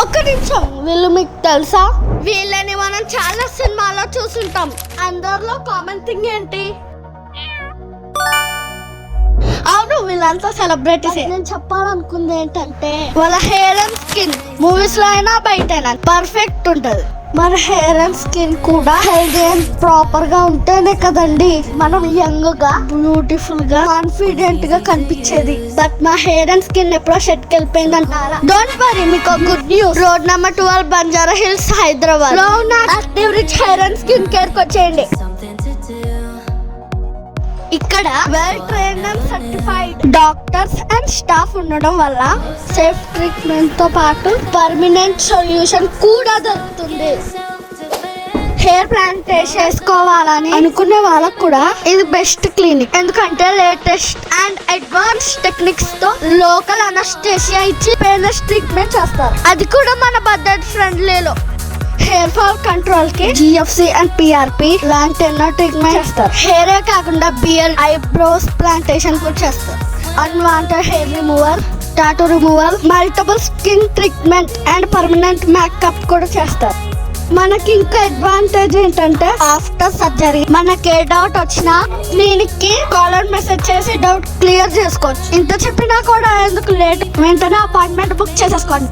ఒక్క నిమిషం, వీళ్ళు మీకు తెలుసా? వీళ్ళని మనం చాలా సినిమాలో చూసుంటాం. అందరిలో కామన్ థింగ్ ఏంటి? అవును, వీళ్ళంతా సెలబ్రిటీస్. నేను చెప్పాలనుకుంది ఏంటంటే వాళ్ళ హెయిర్ అండ్ స్కిన్ మూవీస్ లో అయినా బయట అయినా పర్ఫెక్ట్ ఉంటది. మన హెయిర్ అండ్ స్కిన్ కూడా హెల్దీ అండ్ ప్రాపర్ గా ఉంటేనే కదండి మనం యంగ్ గా, బ్యూటిఫుల్ గా, కాన్ఫిడెంట్ గా కనిపించేది. బట్ మా హెయిర్ అండ్ స్కిన్ ఎప్పుడో షెట్ కి వెళ్ళిపోయింది అంటారా? డోంట్ వరీ, మీకు good news. Road number 12 Banjara hills Hyderabad లో ఉన్న active rich hair and skin care కి వచ్చేయండి. ఇక్కడ well trained and certified doctors and staff ఉండడం వల్ల సేఫ్ ట్రీట్మెంట్ తో పాటు పర్మనెంట్ సొల్యూషన్ కూడా దొరుకుతుంది. హెయిర్ ప్లాంటేషన్ చేసుకోవాలని అనుకునే వాళ్ళకు కూడా ఇది బెస్ట్ క్లినిక్. ఎందుకంటే లేటెస్ట్ అండ్ అడ్వాన్స్ టెక్నిక్స్ తో లోకల్ అనస్థీసియా ఇచ్చి పెయిన్లెస్ ట్రీట్మెంట్ చేస్తారు. అది కూడా మన బడ్జెట్ ఫ్రెండ్లీలో. హెయిర్ ఫాల్ కంట్రోల్ కి GFC అండ్ PRP లాంటి ఎన్నో ట్రీట్మెంట్ చేస్తారు. హెయిర్ కాకుండా బియర్డ్, ఐబ్రోస్ ప్లాంటేషన్ కూడా చేస్తారు. Unwanted hair removal, tattoo removal, multiple skin treatment and permanent makeup కూడా చేస్తారు. మనకి ఇంకా అడ్వాంటేజ్ ఏంటంటే ఆఫ్టర్ సర్జరీ మనకి ఏ డౌట్ వచ్చినా క్లినిక్ కి కాల్ అండ్ మెసేజ్ చేసి డౌట్ క్లియర్ చేసుకోవచ్చు. ఇంత చెప్పినా కూడా ఎందుకు లేట్, వెంటనే అపాయింట్మెంట్ బుక్ చేసేసుకోండి.